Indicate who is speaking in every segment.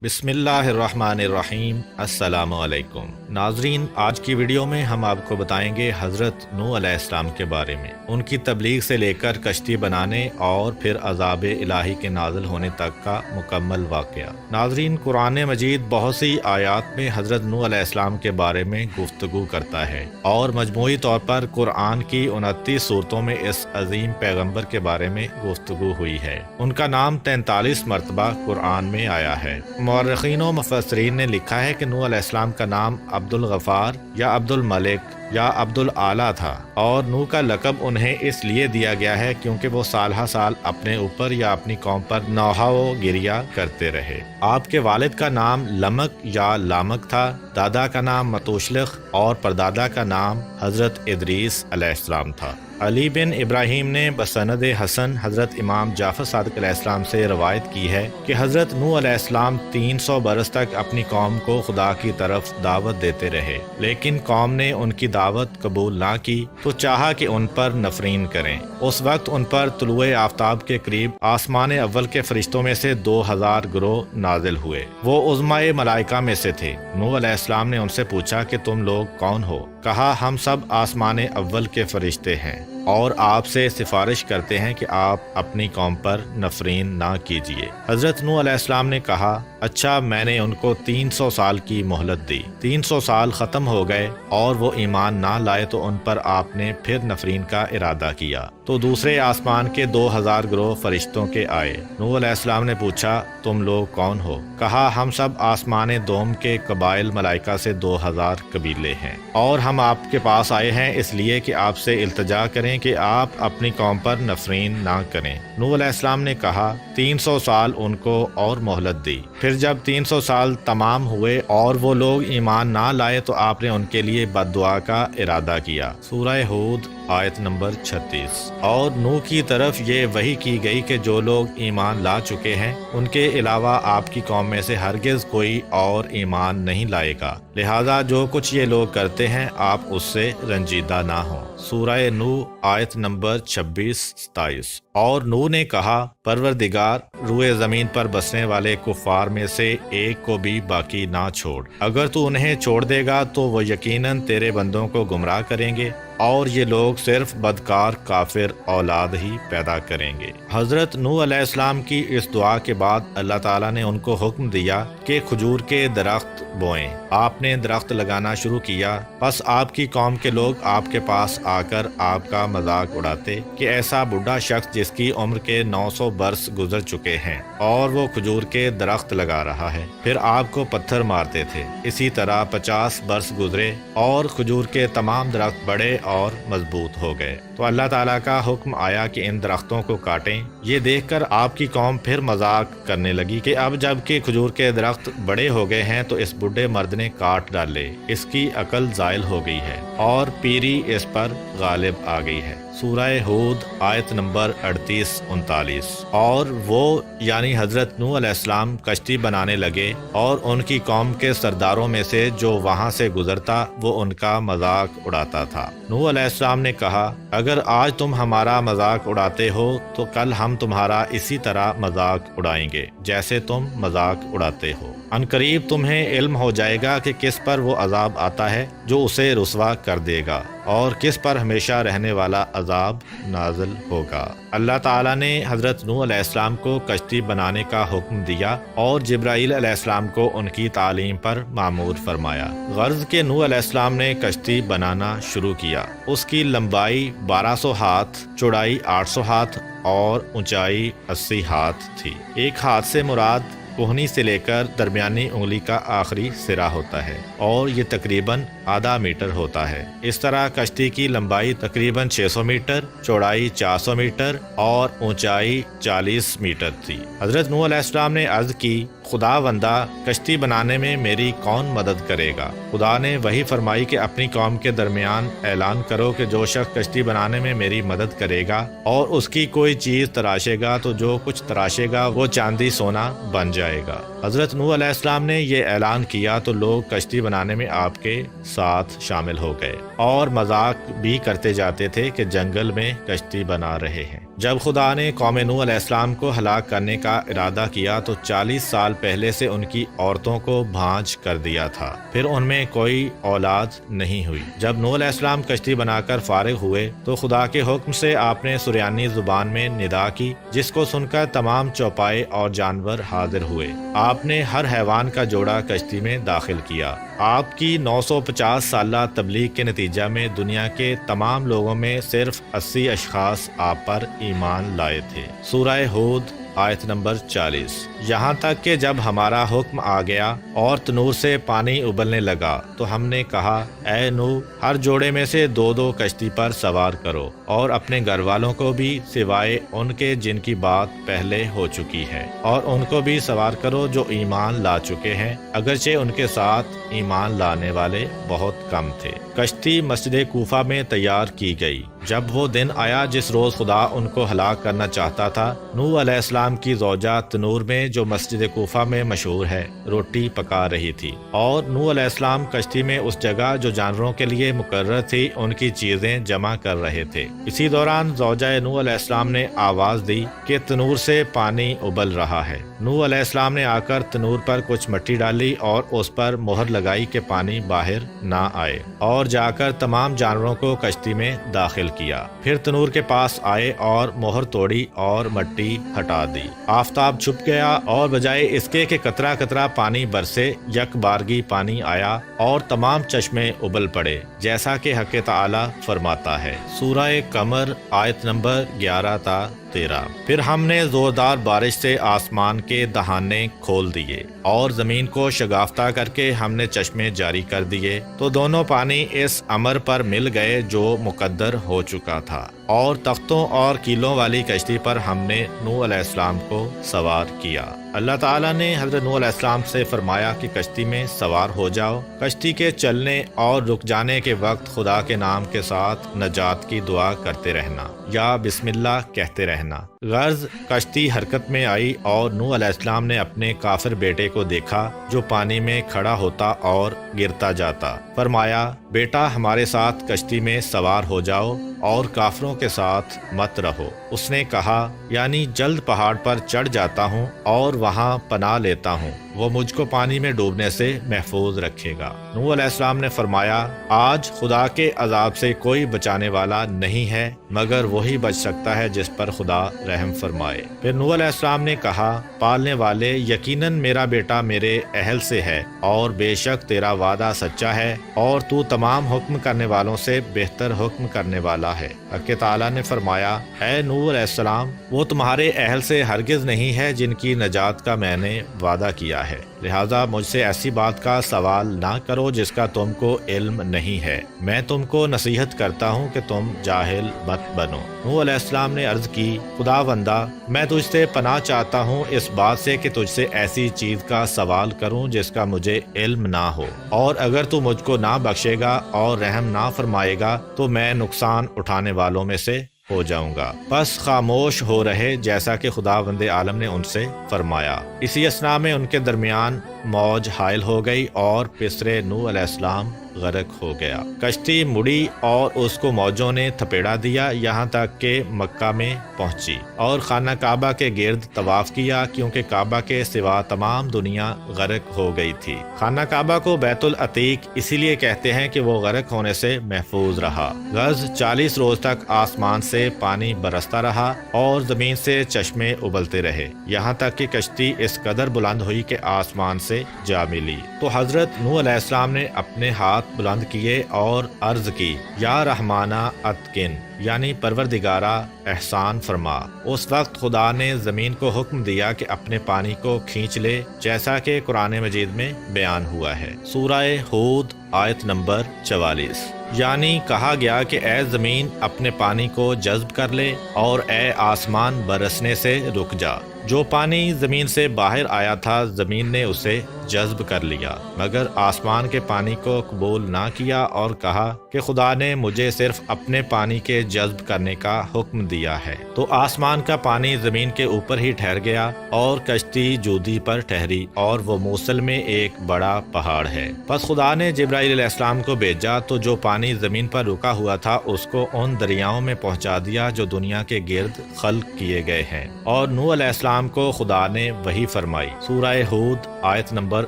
Speaker 1: بسم اللہ الرحمن الرحیم۔ السلام علیکم ناظرین، آج کی ویڈیو میں ہم آپ کو بتائیں گے حضرت نوح علیہ السلام کے بارے میں، ان کی تبلیغ سے لے کر کشتی بنانے اور پھر عذاب الہی کے نازل ہونے تک کا مکمل واقعہ۔ ناظرین، قرآن مجید بہت سی آیات میں حضرت نوح علیہ السلام کے بارے میں گفتگو کرتا ہے اور مجموعی طور پر قرآن کی 29 صورتوں میں اس عظیم پیغمبر کے بارے میں گفتگو ہوئی ہے۔ ان کا نام 43 مرتبہ قرآن میں آیا ہے۔ مورخین و مفسرین نے لکھا ہے کہ نوح علیہ السلام کا نام عبد الغفار یا عبد الملک یا عبد العالی تھا، اور نوح کا لقب انہیں اس لیے دیا گیا ہے کیونکہ وہ سال ہر سال اپنے اوپر یا اپنی قوم پر نوحہ و گریہ کرتے رہے۔ آپ کے والد کا نام لمک یا لامک تھا، دادا کا نام متوشلخ اور پردادا کا نام حضرت ادریس علیہ السلام تھا۔ علی بن ابراہیم نے بسند حسن حضرت امام جعفر صادق علیہ السلام سے روایت کی ہے کہ حضرت نوح علیہ السلام 300 برس تک اپنی قوم کو خدا کی طرف دعوت دیتے رہے، لیکن قوم نے ان کی دعوت قبول نہ کی تو چاہا کہ ان پر نفرین کریں۔ اس وقت ان پر طلوع آفتاب کے قریب آسمان اول کے فرشتوں میں سے 2000 گروہ نازل ہوئے۔ وہ عظمائے ملائکہ میں سے تھے۔ نوح علیہ السلام نے ان سے پوچھا کہ تم لوگ کون ہو؟ کہا، ہم سب آسمان اول کے فرشتے ہیں اور آپ سے سفارش کرتے ہیں کہ آپ اپنی قوم پر نفرین نہ کیجیے۔ حضرت نوح علیہ السلام نے کہا، اچھا، میں نے ان کو 300 سال کی مہلت دی۔ 300 سال ختم ہو گئے اور وہ ایمان نہ لائے تو ان پر آپ نے پھر نفرین کا ارادہ کیا تو دوسرے آسمان کے 2000 گروہ فرشتوں کے آئے۔ نوح علیہ السلام نے پوچھا، تم لوگ کون ہو؟ کہا، ہم سب آسمان دوم کے قبائل ملائکہ سے 2000 قبیلے ہیں، اور ہم آپ کے پاس آئے ہیں اس لیے کہ آپ سے التجا کریں کہ آپ اپنی قوم پر نفرین نہ کریں۔ نوح علیہ السلام نے کہا، 300 سال ان کو اور مہلت دی۔ پھر جب 300 سال تمام ہوئے اور وہ لوگ ایمان نہ لائے تو آپ نے ان کے لیے بد دعا کا ارادہ کیا۔ سورہ ہود آیت نمبر 36۔ اور نوح کی طرف یہ وحی کی گئی کہ جو لوگ ایمان لا چکے ہیں ان کے علاوہ آپ کی قوم میں سے ہرگز کوئی اور ایمان نہیں لائے گا، لہذا جو کچھ یہ لوگ کرتے ہیں آپ اس سے رنجیدہ نہ ہوں۔ سورہ نوح آیت نمبر 26-27۔ اور نوح نے کہا، پروردگار، روئے زمین پر بسنے والے کفار میں سے ایک کو بھی باقی نہ چھوڑ۔ اگر تو انہیں چھوڑ دے گا تو وہ یقیناً تیرے بندوں کو گمراہ کریں گے اور یہ لوگ صرف بدکار کافر اولاد ہی پیدا کریں گے۔ حضرت نوح علیہ السلام کی اس دعا کے بعد اللہ تعالیٰ نے ان کو حکم دیا کہ کھجور کے درخت بوئیں۔ آپ نے درخت لگانا شروع کیا، پس آپ کی قوم کے لوگ آپ کے پاس آ کر آپ کا مذاق اڑاتے کہ ایسا بوڑھا شخص جس کی عمر کے 900 برس گزر چکے ہیں اور وہ کھجور کے درخت لگا رہا ہے، پھر آپ کو پتھر مارتے تھے۔ اسی طرح 50 برس گزرے اور کھجور کے تمام درخت بڑے اور مضبوط ہو گئے تو اللہ تعالیٰ کا حکم آیا کہ ان درختوں کو کاٹیں۔ یہ دیکھ کر آپ کی قوم پھر مذاق کرنے لگی کہ اب جب کہ کھجور کے درخت بڑے ہو گئے ہیں تو اس بوڑھے مرد نے کاٹ ڈالے، اس کی عقل زائل ہو گئی ہے اور پیری اس پر غالب آ گئی ہے۔ سورہ ہود آیت نمبر 38-39۔ اور وہ یعنی حضرت نوح علیہ السلام کشتی بنانے لگے اور ان کی قوم کے سرداروں میں سے جو وہاں سے گزرتا وہ ان کا مذاق اڑاتا تھا۔ نوح علیہ السلام نے کہا، اگر آج تم ہمارا مذاق اڑاتے ہو تو کل ہم تمہارا اسی طرح مذاق اڑائیں گے جیسے تم مذاق اڑاتے ہو۔ ان قریب تمہیں علم ہو جائے گا کہ کس پر وہ عذاب آتا ہے جو اسے رسوا کر دے گا اور کس پر ہمیشہ رہنے والا عذاب نازل ہوگا۔ اللہ تعالیٰ نے حضرت نوح علیہ السلام کو کشتی بنانے کا حکم دیا اور جبرائیل علیہ السلام کو ان کی تعلیم پر مامور فرمایا۔ غرض کہ نوح علیہ السلام نے کشتی بنانا شروع کیا۔ اس کی لمبائی 1200 ہاتھ، چوڑائی 800 ہاتھ اور اونچائی 80 ہاتھ تھی۔ ایک ہاتھ سے مراد کوہنی سے لے کر درمیانی انگلی کا آخری سرا ہوتا ہے اور یہ تقریباً آدھا میٹر ہوتا ہے۔ اس طرح کشتی کی لمبائی تقریباً 600 میٹر، چوڑائی 400 میٹر اور اونچائی 40 میٹر تھی۔ حضرت نوح علیہ السلام نے عرض کی، خدا بندہ، کشتی بنانے میں میری کون مدد کرے گا؟ خدا نے وہی فرمائی کہ اپنی قوم کے درمیان اعلان کرو کہ جو شخص کشتی بنانے میں میری مدد کرے گا اور اس کی کوئی چیز تراشے گا تو جو کچھ تراشے گا وہ چاندی سونا بن جائے گا۔ حضرت نوح علیہ السلام نے یہ اعلان کیا تو لوگ کشتی بنانے میں آپ کے ساتھ شامل ہو گئے اور مذاق بھی کرتے جاتے تھے کہ جنگل میں کشتی بنا رہے ہیں۔ جب خدا نے قوم نوح علیہ السلام کو ہلاک کرنے کا ارادہ کیا تو 40 سال پہلے سے ان کی عورتوں کو بھانج کر دیا تھا، پھر ان میں کوئی اولاد نہیں ہوئی۔ جب نوح علیہ السلام کشتی بنا کر فارغ ہوئے تو خدا کے حکم سے آپ نے سریانی زبان میں ندا کی، جس کو سن کر تمام چوپائے اور جانور حاضر ہوئے۔ آپ نے ہر حیوان کا جوڑا کشتی میں داخل کیا۔ آپ کی 950 سالہ تبلیغ کے نتیجہ میں دنیا کے تمام لوگوں میں صرف 80 اشخاص آپ پر ایمان لائے تھے۔ سورہ ہود آیت نمبر 40۔ یہاں تک کہ جب ہمارا حکم آ گیا اور تنور سے پانی ابلنے لگا تو ہم نے کہا، اے نوح، ہر جوڑے میں سے 2 کشتی پر سوار کرو اور اپنے گھر والوں کو بھی سوائے ان کے جن کی بات پہلے ہو چکی ہے، اور ان کو بھی سوار کرو جو ایمان لا چکے ہیں، اگرچہ ان کے ساتھ ایمان لانے والے بہت کم تھے۔ کشتی مسجد کوفہ میں تیار کی گئی۔ جب وہ دن آیا جس روز خدا ان کو ہلاک کرنا چاہتا تھا، نوح علیہ السلام کی زوجہ تنور میں جو مسجد کوفہ میں مشہور ہے روٹی پکا رہی تھی، اور نوح علیہ السلام کشتی میں اس جگہ جو جانوروں کے لیے مقرر تھی ان کی چیزیں جمع کر رہے تھے۔ اسی دوران زوجہ نوح علیہ السلام نے آواز دی کہ تنور سے پانی ابل رہا ہے۔ نوح علیہ السلام نے آ کر تنور پر کچھ مٹی ڈالی اور اس پر مہر لگائی کہ پانی باہر نہ آئے، اور جا کر تمام جانوروں کو کشتی میں داخل کیا۔ پھر تنور کے پاس آئے اور مہر توڑی اور مٹی ہٹا دی۔ آفتاب چھپ گیا اور بجائے اس کے کہ قطرہ قطرہ پانی برسے، یک بارگی پانی آیا اور تمام چشمے ابل پڑے، جیسا کہ حق تعالی فرماتا ہے۔ سورہ قمر آیت نمبر 11 تا 13۔ پھر ہم نے زوردار بارش سے آسمان کے دہانے کھول دیے اور زمین کو شگافتہ کر کے ہم نے چشمے جاری کر دیے، تو دونوں پانی اس امر پر مل گئے جو مقدر ہو چکا تھا، اور تختوں اور کیلوں والی کشتی پر ہم نے نوح علیہ السلام کو سوار کیا۔ اللہ تعالیٰ نے حضرت نوح علیہ السلام سے فرمایا کہ کشتی میں سوار ہو جاؤ۔ کشتی کے چلنے اور رک جانے کے وقت خدا کے نام کے ساتھ نجات کی دعا کرتے رہنا یا بسم اللہ کہتے رہنا۔ غرض کشتی حرکت میں آئی اور نوح علیہ السلام نے اپنے کافر بیٹے کو دیکھا جو پانی میں کھڑا ہوتا اور گرتا جاتا۔ فرمایا، بیٹا ہمارے ساتھ کشتی میں سوار ہو جاؤ اور کافروں کے ساتھ مت رہو۔ اس نے کہا، یعنی جلد پہاڑ پر چڑھ جاتا ہوں اور وہاں پناہ لیتا ہوں، وہ مجھ کو پانی میں ڈوبنے سے محفوظ رکھے گا۔ نوح علیہ السلام نے فرمایا، آج خدا کے عذاب سے کوئی بچانے والا نہیں ہے مگر وہی بچ سکتا ہے جس پر خدا رحم فرمائے۔ پھر نوح علیہ السلام نے کہا، پالنے والے، یقیناً میرا بیٹا میرے اہل سے ہے، اور بے شک تیرا وعدہ سچا ہے، اور تو تمام حکم کرنے والوں سے بہتر حکم کرنے والا ہے۔ حق تعالیٰ نے فرمایا، اے نوح علیہ السلام، وہ تمہارے اہل سے ہرگز نہیں ہے جن کی نجات کا میں نے وعدہ کیا ہے، لہٰذا مجھ سے ایسی بات کا سوال نہ کرو جس کا تم کو علم نہیں ہے۔ میں تم کو نصیحت کرتا ہوں کہ تم جاہل مت بنو۔ نوح علیہ السلام نے عرض کی، خدا بندہ، میں تجھ سے پناہ چاہتا ہوں اس بات سے کہ تجھ سے ایسی چیز کا سوال کروں جس کا مجھے علم نہ ہو، اور اگر تو مجھ کو نہ بخشے گا اور رحم نہ فرمائے گا تو میں نقصان اٹھانے والوں میں سے ہو جاؤں گا۔ بس خاموش ہو رہے جیسا کہ خداوند عالم نے ان سے فرمایا۔ اسی اثنا میں ان کے درمیان موج حائل ہو گئی اور پسرے نوح علیہ السلام غرق ہو گیا۔ کشتی مڑی اور اس کو موجوں نے تھپیڑا دیا یہاں تک کہ مکہ میں پہنچی، اور خانہ کعبہ کے گرد طواف کیا کیونکہ کعبہ کے سوا تمام دنیا غرق ہو گئی تھی۔ خانہ کعبہ کو بیت العتیق اسی لیے کہتے ہیں کہ وہ غرق ہونے سے محفوظ رہا۔ غرض 40 روز تک آسمان سے پانی برستا رہا اور زمین سے چشمے ابلتے رہے، یہاں تک کہ کشتی اس قدر بلند ہوئی کہ آسمان سے جا ملی۔ تو حضرت نوح علیہ السلام نے اپنے ہاتھ بلند کیے اور عرض کی، یا رحمانہ اتقن، یعنی پروردگارہ احسان فرما۔ اس وقت خدا نے زمین کو حکم دیا کہ اپنے پانی کو کھینچ لے، جیسا کہ قرآن مجید میں بیان ہوا ہے۔ سورہ ہود آیت نمبر 44۔ یعنی کہا گیا کہ اے زمین اپنے پانی کو جذب کر لے اور اے آسمان برسنے سے رک جا۔ جو پانی زمین سے باہر آیا تھا زمین نے اسے جذب کر لیا، مگر آسمان کے پانی کو قبول نہ کیا اور کہا کہ خدا نے مجھے صرف اپنے پانی کے جذب کرنے کا حکم دیا ہے۔ تو آسمان کا پانی زمین کے اوپر ہی ٹھہر گیا اور کشتی جودی پر ٹھہری، اور وہ موصل میں ایک بڑا پہاڑ ہے۔ پس خدا نے جبرائیل علیہ السلام کو بھیجا تو جو پانی زمین پر رکا ہوا تھا اس کو ان دریاؤں میں پہنچا دیا جو دنیا کے گرد خلق کیے گئے ہیں، اور نوح علیہ السلام کو خدا نے وحی فرمائی۔ سورہ ہود آیت نمبر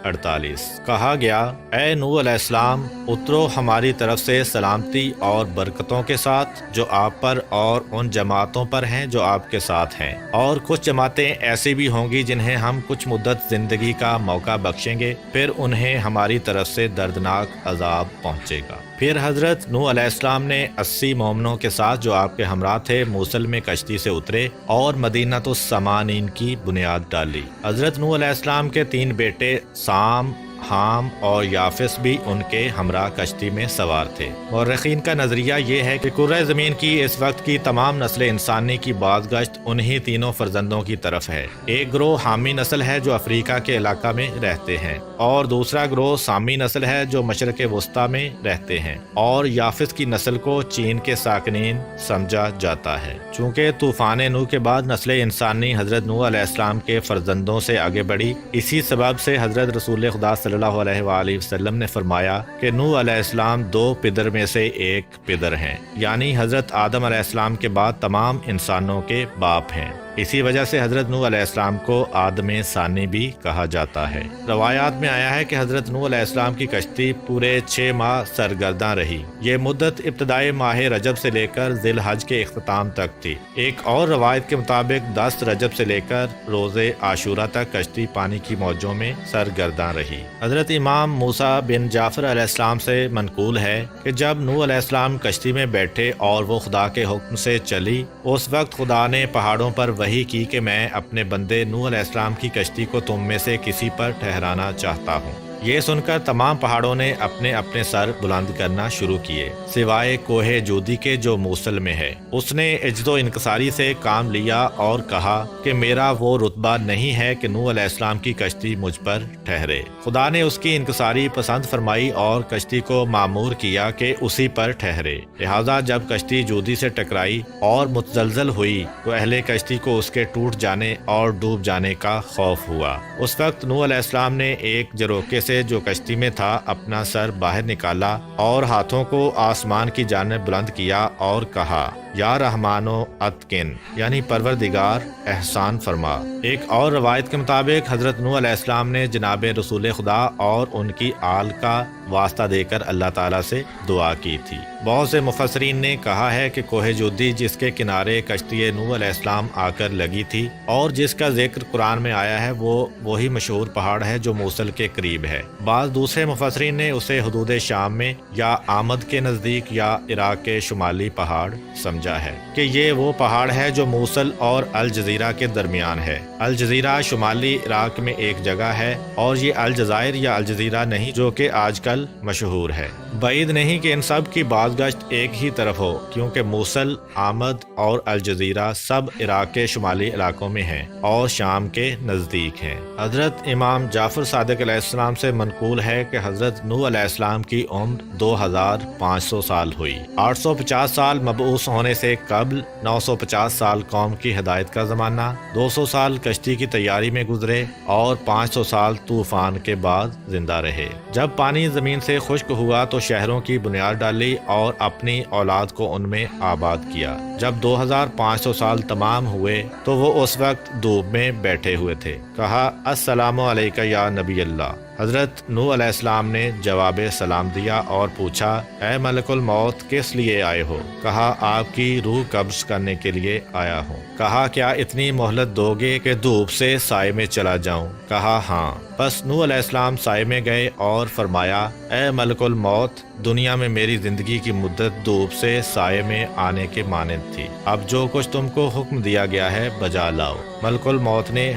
Speaker 1: 48۔ کہا گیا، اے نوح علیہ السلام، اترو ہماری طرف سے سلامتی اور برکتوں کے ساتھ جو آپ پر اور ان جماعتوں پر ہیں جو آپ کے ساتھ ہیں، اور کچھ جماعتیں ایسی بھی ہوں گی جنہیں ہم کچھ مدت زندگی کا موقع بخشیں گے، پھر انہیں ہماری طرف سے دردناک عذاب پہنچے گا۔ پھر حضرت نوح علیہ السلام نے 80 مومنوں کے ساتھ جو آپ کے ہمراہ تھے موصل میں کشتی سے اترے اور مدینہ السمانین کی بنیاد ڈالی۔ حضرت نوح علیہ السلام کے 3 بیٹے سام، حام اور یافس بھی ان کے ہمراہ کشتی میں سوار تھے۔ مورخین کا نظریہ یہ ہے کہ کرۂ زمین کی اس وقت کی تمام نسل انسانی کی بازگشت انہی تینوں فرزندوں کی طرف ہے۔ ایک گروہ حامی نسل ہے جو افریقہ کے علاقہ میں رہتے ہیں، اور دوسرا گروہ سامی نسل ہے جو مشرق وسطیٰ میں رہتے ہیں، اور یافس کی نسل کو چین کے ساکنین سمجھا جاتا ہے۔ چونکہ طوفان نوح کے بعد نسل انسانی حضرت نوح علیہ السلام کے فرزندوں سے آگے بڑھی، اسی سبب سے حضرت رسول خدا صلی اللہ علیہ وآلہ وسلم نے فرمایا کہ نوح علیہ السلام 2 پدر میں سے ایک پدر ہیں، یعنی حضرت آدم علیہ السلام کے بعد تمام انسانوں کے باپ ہیں۔ اسی وجہ سے حضرت نوح علیہ السلام کو آدم ثانی بھی کہا جاتا ہے۔ روایات میں آیا ہے کہ حضرت نوح علیہ السلام کی کشتی پورے 6 ماہ سرگرداں رہی۔ یہ مدت ابتدائی ماہ رجب سے لے کر ذی الحج کے اختتام تک تھی۔ ایک اور روایت کے مطابق 10 رجب سے لے کر روز عاشورہ تک کشتی پانی کی موجوں میں سرگرداں رہی۔ حضرت امام موسیٰ بن جعفر علیہ السلام سے منقول ہے کہ جب نوح علیہ السلام کشتی میں بیٹھے اور وہ خدا کے حکم سے چلی، اس وقت خدا نے پہاڑوں پر وحی کی کہ میں اپنے بندے نوح علیہ السلام کی کشتی کو تم میں سے کسی پر ٹھہرانا چاہتا ہوں۔ یہ سن کر تمام پہاڑوں نے اپنے اپنے سر بلند کرنا شروع کیے، سوائے کوہ جودی کے جو موصل میں ہے۔ اس نے عجز و انکساری سے کام لیا اور کہا کہ میرا وہ رتبہ نہیں ہے کہ نوح علیہ السلام کی کشتی مجھ پر ٹھہرے۔ خدا نے اس کی انکساری پسند فرمائی اور کشتی کو معمور کیا کہ اسی پر ٹھہرے۔ لہذا جب کشتی جودی سے ٹکرائی اور متزلزل ہوئی تو اہل کشتی کو اس کے ٹوٹ جانے اور ڈوب جانے کا خوف ہوا۔ اس وقت نوح علیہ السلام نے ایک جروکے سے جو کشتی میں تھا اپنا سر باہر نکالا اور ہاتھوں کو آسمان کی جانب بلند کیا اور کہا، یا رحمانو اتقن، یعنی پروردگار احسان فرما۔ ایک اور روایت کے مطابق حضرت نوح علیہ السلام نے جناب رسول خدا اور ان کی آل کا واسطہ دے کر اللہ تعالیٰ سے دعا کی تھی۔ بہت سے مفسرین نے کہا ہے کہ کوہ جودی جس کے کنارے کشتی نوح علیہ السلام آ کر لگی تھی اور جس کا ذکر قرآن میں آیا ہے، وہ وہی مشہور پہاڑ ہے جو موصل کے قریب ہے۔ بعض دوسرے مفسرین نے اسے حدود شام میں یا آمد کے نزدیک یا عراق کے شمالی پہاڑ سمجھا ہے کہ یہ وہ پہاڑ ہے جو موصل اور الجزیرہ کے درمیان ہے۔ الجزیرہ شمالی عراق میں ایک جگہ ہے اور یہ الجزائر یا الجزیرہ نہیں جو کہ آج کل مشہور ہے۔ بعید نہیں کہ ان سب کی بازگشت ایک ہی طرف ہو، کیونکہ موصل، آمد اور الجزیرہ سب عراق کے شمالی علاقوں میں ہیں اور شام کے نزدیک ہیں۔ حضرت امام جعفر صادق علیہ السلام سے منقول ہے کہ حضرت نوح علیہ السلام کی عمر 2500 سال ہوئی۔ 850 سال مبعوث ہونے سے قبل، 950 سال قوم کی ہدایت کا زمانہ، 200 سال کشتی کی تیاری میں گزرے اور 500 سال طوفان کے بعد زندہ رہے۔ جب پانی زمین سے خشک ہوا تو شہروں کی بنیاد ڈالی اور اپنی اولاد کو ان میں آباد کیا۔ جب 2500 سال تمام ہوئے تو وہ اس وقت دھوپ میں بیٹھے ہوئے تھے۔ کہا، السلام علیکہ یا نبی اللہ۔ حضرت نوح علیہ السلام نے جواب سلام دیا اور پوچھا، اے ملک الموت، کس لیے آئے ہو؟ کہا، آپ کی روح قبض کرنے کے لیے آیا ہوں۔ کہا، کیا اتنی مہلت دو گے کہ دھوپ سے سائے میں چلا جاؤں؟ کہا، ہاں۔ پس نوح علیہ السلام سائے میں گئے اور فرمایا، اے ملک الموت، دنیا میں میری زندگی کی مدت دھوپ سے سائے میں آنے کے مانند تھی۔ اب جو کچھ تم کو حکم دیا گیا ہے بجا لاؤ۔ ملک الموت نے